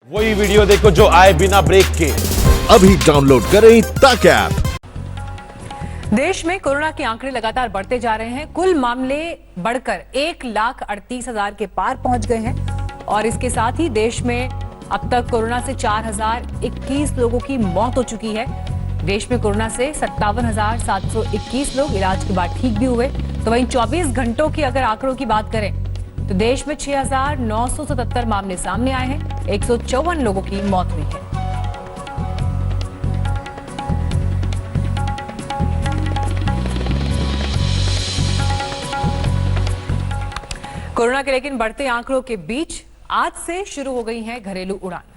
वही वीडियो देखो जो आए बिना ब्रेक के। अभी डाउनलोड करें तक ऐप। देश में कोरोना के आंकड़े लगातार बढ़ते जा रहे हैं। कुल मामले बढ़कर 1,38,000 के पार पहुंच गए हैं और इसके साथ ही देश में अब तक कोरोना से 4,021 लोगों की मौत हो चुकी है। देश में कोरोना से 57,721 लोग इलाज के बाद ठीक भी हुए। तो वहीं 24 घंटों की अगर आंकड़ों की बात करें तो देश में 6,977 मामले सामने आए हैं। 154 लोगों की मौत हुई है। कोरोना के लेकिन बढ़ते आंकड़ों के बीच आज से शुरू हो गई है घरेलू उड़ान।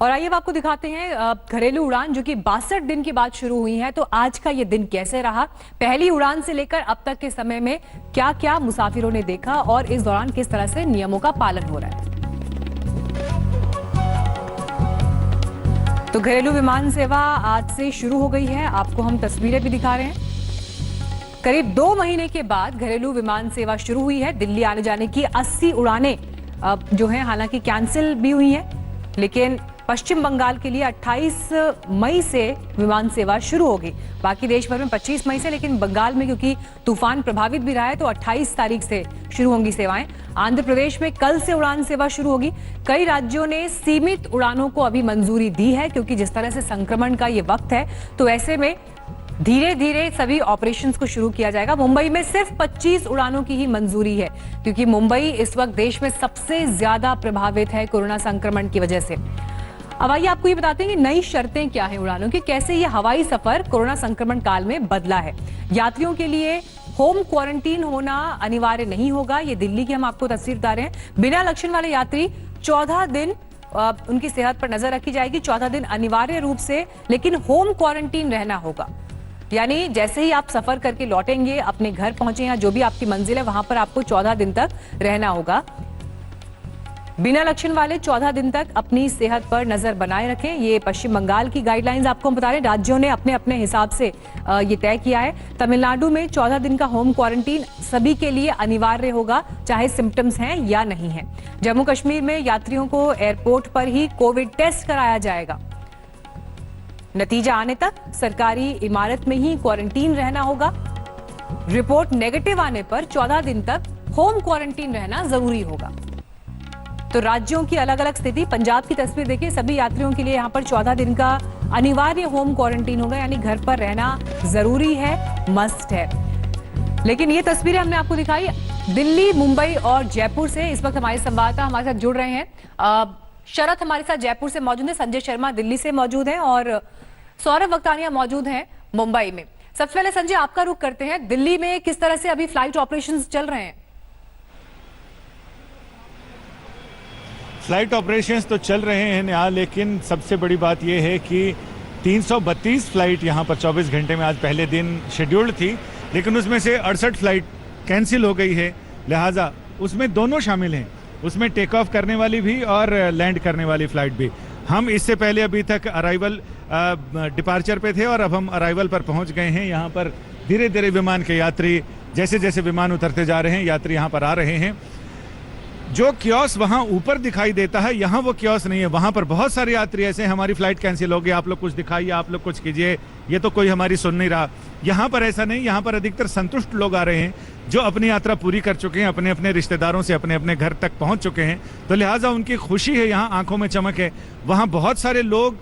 और आइए अब आपको दिखाते हैं घरेलू उड़ान जो कि 62 दिन के बाद शुरू हुई है। तो आज का ये दिन कैसे रहा, पहली उड़ान से लेकर अब तक के समय में क्या क्या मुसाफिरों ने देखा और इस दौरान किस तरह से नियमों का पालन हो रहा है। तो घरेलू विमान सेवा आज से शुरू हो गई है। आपको हम तस्वीरें भी दिखा रहे हैं। करीब 2 महीने के बाद घरेलू विमान सेवा शुरू हुई है। दिल्ली आने जाने की 80 उड़ानें जो हैं हालांकि कैंसिल भी हुई हैं, लेकिन पश्चिम बंगाल के लिए 28 मई से विमान सेवा शुरू होगी। बाकी देश भर में 25 मई से, लेकिन बंगाल में क्योंकि तूफान प्रभावित भी रहा है तो 28 तारीख से शुरू होंगी सेवाएं। आंध्र प्रदेश में कल से उड़ान सेवा शुरू होगी। कई राज्यों ने सीमित उड़ानों को अभी मंजूरी दी है क्योंकि जिस तरह से संक्रमण का ये वक्त है तो ऐसे में धीरे धीरे सभी ऑपरेशंस को शुरू किया जाएगा। मुंबई में सिर्फ 25 उड़ानों की ही मंजूरी है क्योंकि मुंबई इस वक्त देश में सबसे ज्यादा प्रभावित है कोरोना संक्रमण की वजह से। अब आइए आपको ये बताते हैं कि नई शर्तें क्या है उड़ानों की, कैसे ये हवाई सफर कोरोना संक्रमण काल में बदला है। यात्रियों के लिए होम क्वारंटीन होना अनिवार्य नहीं होगा। ये दिल्ली की हम आपको तस्वीर बता रहे हैं। बिना लक्षण वाले यात्री 14 दिन उनकी सेहत पर नजर रखी जाएगी। 14 दिन अनिवार्य रूप से, लेकिन होम क्वारंटीन रहना होगा। यानी जैसे ही आप सफर करके लौटेंगे, अपने घर पहुंचे या जो भी आपकी मंजिल है वहां पर आपको 14 दिन तक रहना होगा। बिना लक्षण वाले 14 दिन तक अपनी सेहत पर नजर बनाए रखें। ये पश्चिम बंगाल की गाइडलाइंस आपको हम बता रहे हैं। राज्यों ने अपने अपने हिसाब से ये तय किया है। तमिलनाडु में 14 दिन का होम क्वारंटीन सभी के लिए अनिवार्य होगा, चाहे सिम्टम्स हैं या नहीं है। जम्मू कश्मीर में यात्रियों को एयरपोर्ट पर ही कोविड टेस्ट कराया जाएगा। नतीजा आने तक सरकारी इमारत में ही क्वारंटीन रहना होगा। रिपोर्ट नेगेटिव आने पर 14 दिन तक होम क्वारंटीन रहना जरूरी होगा। तो राज्यों की अलग अलग स्थिति। पंजाब की तस्वीर देखिए, सभी यात्रियों के लिए यहां पर 14 दिन का अनिवार्य होम क्वारंटीन होगा, यानी घर पर रहना जरूरी है, मस्ट है। लेकिन ये तस्वीरें हमने आपको दिखाई दिल्ली, मुंबई और जयपुर से। इस वक्त हमारे संवाददाता हमारे साथ जुड़ रहे हैं। शरद हमारे साथ जयपुर से मौजूद है, संजय शर्मा दिल्ली से मौजूद हैं और सौरभ वक्तानिया मौजूद हैं मुंबई में। सबसे पहले संजय आपका रुख करते हैं, दिल्ली में किस तरह से अभी फ्लाइट ऑपरेशंस चल रहे हैं? फ्लाइट ऑपरेशंस तो चल रहे हैं यहाँ, लेकिन सबसे बड़ी बात यह है कि 332 फ्लाइट यहाँ पर 24 घंटे में आज पहले दिन शेड्यूल्ड थी, लेकिन उसमें से 68 फ्लाइट कैंसिल हो गई है। लिहाजा उसमें दोनों शामिल हैं, उसमें टेक ऑफ करने वाली भी और लैंड करने वाली फ्लाइट भी। हम इससे पहले अभी तक अराइवल डिपार्चर पे थे और अब हम अराइवल पर पहुंच गए हैं। यहाँ पर धीरे धीरे विमान के यात्री, जैसे जैसे विमान उतरते जा रहे हैं, यात्री यहाँ पर आ रहे हैं। जो कियोस्क वहाँ ऊपर दिखाई देता है, यहाँ वो कियोस्क नहीं है। वहाँ पर बहुत सारे यात्री ऐसे हैं, हमारी फ्लाइट कैंसिल हो गई, आप लोग कुछ दिखाइए, आप लोग कुछ कीजिए, ये तो कोई हमारी सुन नहीं रहा। यहाँ पर ऐसा नहीं, यहाँ पर अधिकतर संतुष्ट लोग आ रहे हैं जो अपनी यात्रा पूरी कर चुके हैं, अपने अपने रिश्तेदारों से अपने अपने घर तक पहुँच चुके हैं। तो लिहाजा उनकी खुशी है, यहाँ आंखों में चमक है। वहाँ बहुत सारे लोग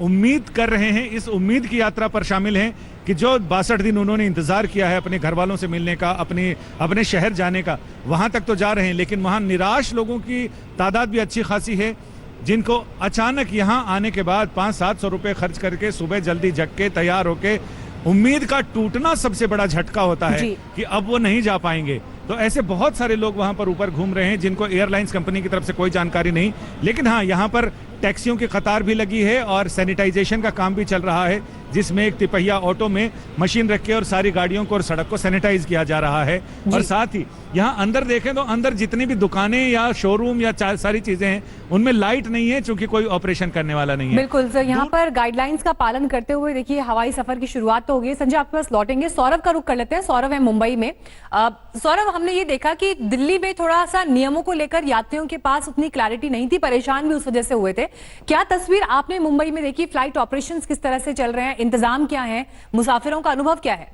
उम्मीद कर रहे हैं, इस उम्मीद की यात्रा पर शामिल हैं कि जो 62 दिन उन्होंने इंतजार किया है अपने घर वालों से मिलने का, अपने शहर जाने का, वहां तक तो जा रहे हैं। लेकिन वहां निराश लोगों की तादाद भी अच्छी खासी है, जिनको अचानक यहां आने के बाद 500-700 रुपए खर्च करके सुबह जल्दी जग के तैयार होके उम्मीद का टूटना सबसे बड़ा झटका होता है कि अब वो नहीं जा पाएंगे। तो ऐसे बहुत सारे लोग वहां पर ऊपर घूम रहे हैं जिनको एयरलाइंस कंपनी की तरफ से कोई जानकारी नहीं। लेकिन हाँ, यहाँ पर टैक्सियों की कतार भी लगी है और सैनिटाइजेशन का काम भी चल रहा है, जिसमें एक तिपहिया ऑटो में मशीन रख के और सारी गाड़ियों को और सड़क को सैनिटाइज किया जा रहा है। और साथ ही यहाँ अंदर देखें तो अंदर जितनी भी दुकानें या शोरूम या सारी चीजें हैं उनमें लाइट नहीं है, क्योंकि कोई ऑपरेशन करने वाला नहीं है। बिल्कुल सर, यहाँ पर गाइडलाइंस का पालन करते हुए देखिए हवाई सफर की शुरुआत तो हो गई। संजय आपके पास लौटेंगे, सौरभ का रुख कर लेते हैं। सौरभ है मुंबई में। सौरभ, हमने ये देखा कि दिल्ली में थोड़ा सा नियमों को लेकर यात्रियों के पास उतनी क्लैरिटी नहीं थी, परेशान भी उस वजह से हुए थे। क्या तस्वीर आपने मुंबई में देखी? फ्लाइट ऑपरेशंस किस तरह से चल रहे हैं, इंतजाम क्या है, मुसाफिरों का अनुभव क्या है?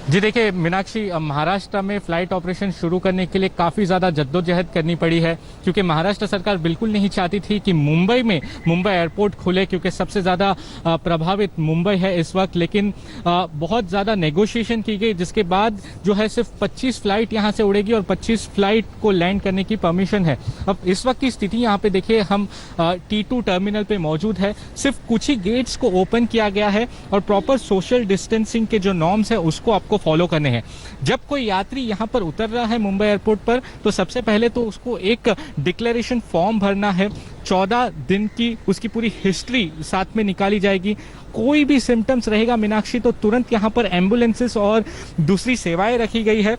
जी देखिए मीनाक्षी, महाराष्ट्र में फ्लाइट ऑपरेशन शुरू करने के लिए काफ़ी ज़्यादा जद्दोजहद करनी पड़ी है, क्योंकि महाराष्ट्र सरकार बिल्कुल नहीं चाहती थी कि मुंबई में मुंबई एयरपोर्ट खुले, क्योंकि सबसे ज़्यादा प्रभावित मुंबई है इस वक्त। लेकिन बहुत ज़्यादा नेगोशिएशन की गई, जिसके बाद जो है सिर्फ 25 फ्लाइट यहाँ से उड़ेगी और 25 फ्लाइट को लैंड करने की परमिशन है। अब इस वक्त की स्थिति यहाँ पे देखिए, हम T2 टर्मिनल पे मौजूद है। सिर्फ कुछ ही गेट्स को ओपन किया गया है और प्रॉपर सोशल डिस्टेंसिंग के जो नॉर्म्स है उसको आपको फॉलो करने हैं। जब कोई यात्री यहाँ पर उतर रहा है मुंबई एयरपोर्ट पर, तो सबसे पहले तो उसको एक डिक्लेरेशन फॉर्म भरना है। 14 दिन की उसकी पूरी हिस्ट्री साथ में निकाली जाएगी। कोई भी सिम्टम्स रहेगा मीनाक्षी, तो तुरंत यहाँ पर एम्बुलेंसेस और दूसरी सेवाएं रखी गई है।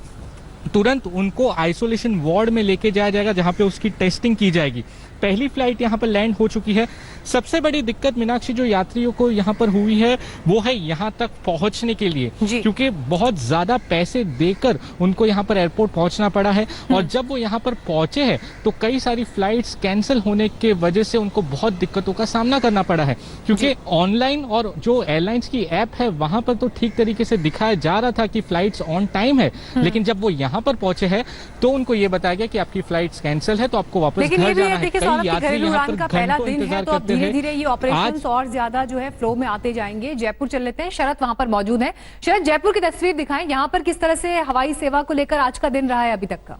तुरंत उनको आइसोलेशन वार्ड में लेके जाया जाएगा, जहां पे उसकी टेस्टिंग की जाएगी। पहली फ्लाइट यहां पर लैंड हो चुकी है। सबसे बड़ी दिक्कत मीनाक्षी जो यात्रियों को यहां पर हुई है वो है यहां तक पहुंचने के लिए, क्योंकि बहुत ज्यादा पैसे देकर उनको यहां पर एयरपोर्ट पहुंचना पड़ा है। और जब वो यहां पर पहुंचे हैं तो कई सारी फ्लाइट्स कैंसिल होने के वजह से उनको बहुत दिक्कतों का सामना करना पड़ा है, क्योंकि ऑनलाइन और जो एयरलाइंस की ऐप है वहां पर तो ठीक तरीके से दिखाया जा रहा था कि फ्लाइट्स ऑन टाइम है, लेकिन जब वो यहाँ पर पहुंचे हैं तो उनको ये बताया गया कि आपकी फ्लाइट्स कैंसिल है, तो आपको वापस घर जाना है। कई यात्री यहाँ पर घंटों इंतजार करते हैं। धीरे-धीरे ये ऑपरेशंस और ज्यादा जो है फ्लो में आते जाएंगे। जयपुर चल लेते हैं, शरद वहां पर मौजूद है। शरद, जयपुर की तस्वीर दिखाएं, यहाँ पर किस तरह से हवाई सेवा को लेकर आज का दिन रहा है अभी तक का?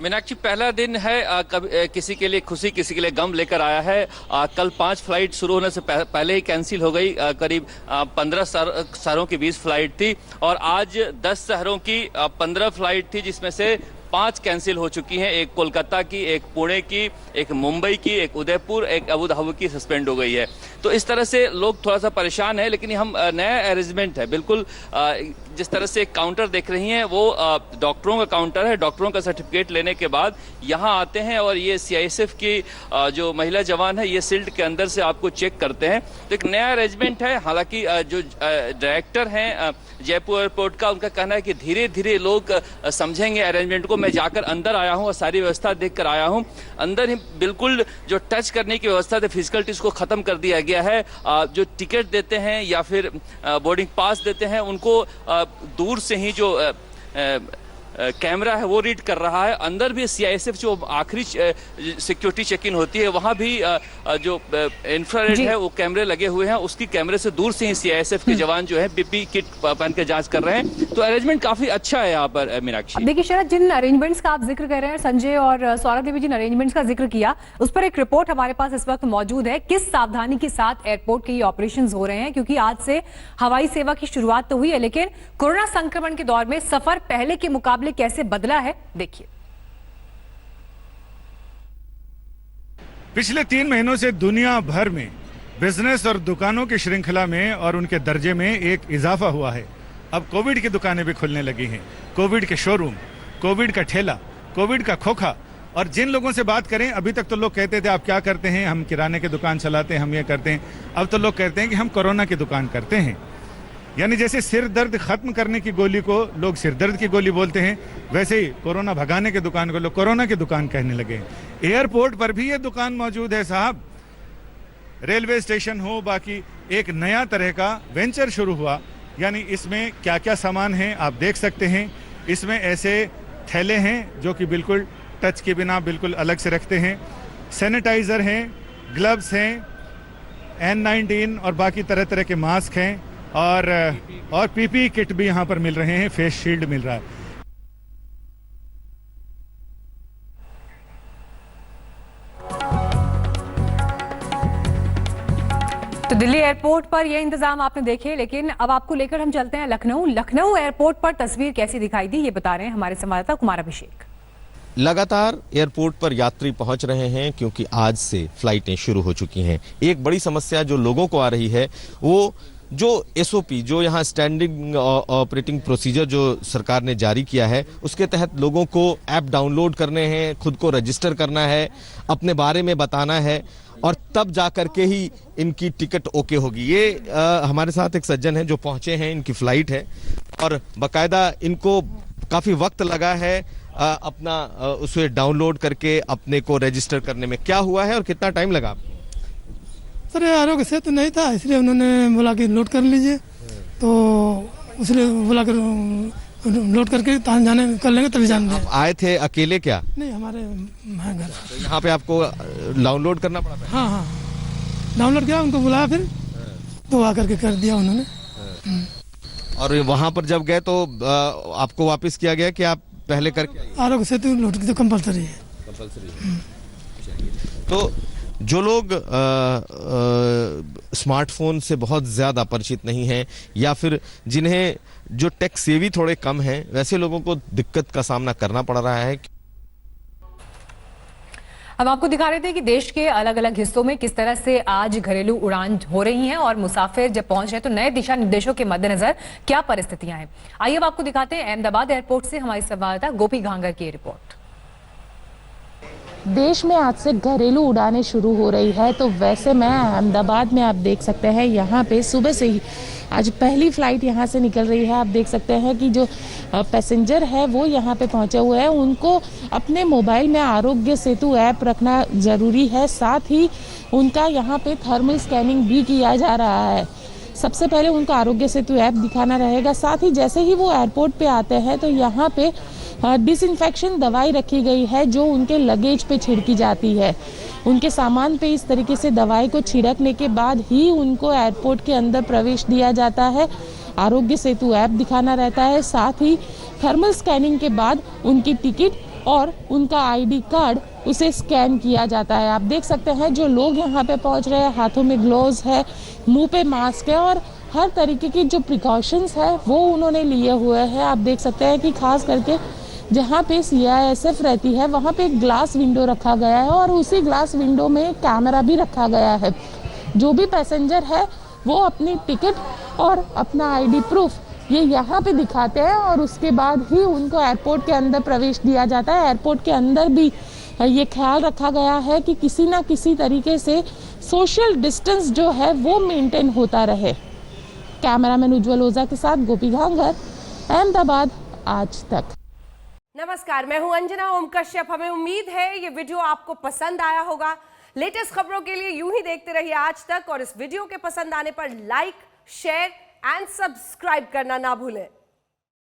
मीनाक्षी, पहला दिन है, किसी के लिए खुशी किसी के लिए गम लेकर आया है। कल 5 फ्लाइट शुरू होने से पहले ही कैंसिल हो गई। करीब 15 शहरों की 20 फ्लाइट थी और आज 10 शहरों की 15 फ्लाइट थी, जिसमें से 5 कैंसिल हो चुकी हैं। एक कोलकाता की, एक पुणे की, एक मुंबई की, एक उदयपुर, एक अबू धाबी की सस्पेंड हो गई है। तो इस तरह से लोग थोड़ा सा परेशान है, लेकिन हम नया अरेंजमेंट है बिल्कुल। जिस तरह से काउंटर देख रही हैं वो डॉक्टरों का काउंटर है। डॉक्टरों का सर्टिफिकेट लेने के बाद यहाँ आते हैं और ये CISF की जो महिला जवान है ये सिल्ट के अंदर से आपको चेक करते हैं। तो एक नया अरेंजमेंट है। हालांकि जो डायरेक्टर हैं जयपुर एयरपोर्ट का, उनका कहना है कि धीरे धीरे लोग समझेंगे अरेंजमेंट को। मैं जाकर अंदर आया हूँ और सारी व्यवस्था देख कर आया हूँ। अंदर ही बिल्कुल जो टच करने की व्यवस्था थी, फिजिकलिटीज को खत्म कर दिया गया है। जो टिकट देते हैं या फिर बोर्डिंग पास देते हैं उनको दूर से ही जो कैमरा है वो रीड कर रहा है। अंदर भी CISF जो आखिरी सिक्योरिटी चेक इन होती है वहां भी जो इंफ्रारेड है वो कैमरे लगे हुए हैं। उसकी कैमरे से दूर से ही CISF के जवान जो है PP किट पहन के जांच कर रहे हैं। तो अरेंजमेंट काफी अच्छा है यहाँ पर मीनाक्षी। देखिए शरद, जिन अरेंजमेंट्स का आप जिक्र कर रहे हैं, संजय और सौरभ ने भी जिन अरेंजमेंट्स का जिक्र किया, उस पर एक रिपोर्ट हमारे पास इस वक्त मौजूद है। किस सावधानी के साथ एयरपोर्ट के ये ऑपरेशंस हो रहे हैं, क्योंकि आज से हवाई सेवा की शुरुआत तो हुई है, लेकिन कोरोना संक्रमण के दौर में सफर पहले के मुकाबले कैसे बदला है, देखिए। पिछले 3 महीनों से दुनिया भर में बिजनेस और दुकानों की श्रृंखला में और उनके दर्जे में एक इजाफा हुआ है। अब कोविड की दुकानें भी खुलने लगी हैं। कोविड के शोरूम, कोविड का ठेला, कोविड का खोखा। और जिन लोगों से बात करें, अभी तक तो लोग कहते थे आप क्या करते हैं, हम किराने की दुकान चलाते हैं, हम ये करते हैं। अब तो लोग कहते हैं कि हम कोरोना की दुकान करते हैं। यानी जैसे सिर दर्द खत्म करने की गोली को लोग सिर दर्द की गोली बोलते हैं, वैसे ही कोरोना भगाने की दुकान को लोग कोरोना की दुकान कहने लगे हैं। एयरपोर्ट पर भी ये दुकान मौजूद है साहब। रेलवे स्टेशन हो, बाकी एक नया तरह का वेंचर शुरू हुआ। यानी इसमें क्या क्या सामान है आप देख सकते हैं। इसमें ऐसे थैले हैं जो कि बिल्कुल टच के बिना बिल्कुल अलग से रखते हैं। सैनिटाइजर हैं, ग्लव्स हैं, N19 और बाकी तरह तरह के मास्क हैं और PP किट भी यहाँ पर मिल रहे हैं, फेस शील्ड मिल रहा है। तो दिल्ली एयरपोर्ट पर ये इंतजाम आपने देखे, लेकिन अब आपको लेकर हम चलते हैं लखनऊ एयरपोर्ट पर तस्वीर कैसी दिखाई दी ये बता रहे हैं हमारे संवाददाता कुमार अभिषेक। लगातार एयरपोर्ट पर यात्री पहुंच रहे हैं क्योंकि आज से फ्लाइटें शुरू हो चुकी हैं। एक बड़ी समस्या जो लोगों को आ रही है वो जो एसओपी जो यहाँ स्टैंडिंग ऑपरेटिंग प्रोसीजर जो सरकार ने जारी किया है उसके तहत लोगों को ऐप डाउनलोड करने हैं, खुद को रजिस्टर करना है, अपने बारे में बताना है और तब जा करके ही इनकी टिकट ओके होगी। ये हमारे साथ एक सज्जन है जो पहुंचे हैं, इनकी फ्लाइट है और बाकायदा इनको काफी वक्त लगा है अपना उसे डाउनलोड करके अपने को रजिस्टर करने में। क्या हुआ है और कितना टाइम लगा? सर आरोग्य सेतु नहीं था इसलिए उन्होंने बोला कि लोड कर लीजिए, तो उसने बोला कर लोड करके जाने कर लेंगे तभी जाने। आप आए थे अकेले क्या? नहीं, हमारे घर। तो यहाँ पे आपको डाउनलोड करना पड़ा था? हाँ, डाउनलोड किया, उनको बुलाया फिर तो आकर के कर दिया उन्होंने। और वहाँ पर जब गए तो आपको वापस किया गया कि आप पहले करके? आरोग्य सेतु लोड की तो कंपलसरी है। तो जो लोग स्मार्टफोन से बहुत ज़्यादा परिचित नहीं हैं या फिर जिन्हें जो टेक सेवी थोड़े कम हैं, वैसे लोगों को दिक्कत का सामना करना पड़ रहा है। हम आपको दिखा रहे थे कि देश के अलग अलग हिस्सों में किस तरह से आज घरेलू उड़ान हो रही हैं और मुसाफिर जब पहुंच रहे तो नए दिशा निर्देशों के मद्देनजर क्या परिस्थितियां हैं। आइए अब आपको दिखाते हैं अहमदाबाद एयरपोर्ट से हमारी संवाददाता गोपी घांगर की रिपोर्ट। देश में आज से घरेलू उड़ानें शुरू हो रही है, तो वैसे में अहमदाबाद में आप देख सकते हैं यहाँ पे सुबह से ही आज पहली फ्लाइट यहाँ से निकल रही है। आप देख सकते हैं कि जो पैसेंजर है वो यहाँ पे पहुँचे हुए हैं, उनको अपने मोबाइल में आरोग्य सेतु ऐप रखना ज़रूरी है। साथ ही उनका यहाँ पे थर्मल स्कैनिंग भी किया जा रहा है। सबसे पहले उनको आरोग्य सेतु ऐप दिखाना रहेगा। साथ ही जैसे ही वो एयरपोर्ट पे आते हैं तो यहाँ पे डिसइंफेक्शन दवाई रखी गई है जो उनके लगेज पे छिड़की जाती है। उनके सामान पे इस तरीके से दवाई को छिड़कने के बाद ही उनको एयरपोर्ट के अंदर प्रवेश दिया जाता है। आरोग्य सेतु ऐप दिखाना रहता है। साथ ही थर्मल स्कैनिंग के बाद उनकी टिकट और उनका आईडी कार्ड उसे स्कैन किया जाता है। आप देख सकते हैं जो लोग यहाँ पे पहुँच रहे हैं, हाथों में ग्लोव्स है, मुंह पे मास्क है और हर तरीके की जो प्रिकॉशंस है वो उन्होंने लिए हुए हैं। आप देख सकते हैं कि खास करके जहाँ पे CISF रहती है वहाँ पे एक ग्लास विंडो रखा गया है और उसी ग्लास विंडो में कैमरा भी रखा गया है। जो भी पैसेंजर है वो अपनी टिकट और अपना आईडी प्रूफ ये यहाँ पे दिखाते हैं और उसके बाद ही उनको एयरपोर्ट के अंदर प्रवेश दिया जाता है। एयरपोर्ट के अंदर भी ये ख्याल रखा गया है कि किसी ना किसी तरीके से सोशल डिस्टेंस जो है वो मेंटेन होता रहे। कैमरामैन उज्जवल ओझा के साथ गोपी घांगर, अहमदाबाद आज तक। नमस्कार, मैं हूं अंजना ओम कश्यप। हमें उम्मीद है ये वीडियो आपको पसंद आया होगा। लेटेस्ट खबरों के लिए यूं ही देखते रहिए आज तक और इस वीडियो के पसंद आने पर लाइक, शेयर एंड सब्सक्राइब करना ना भूलें।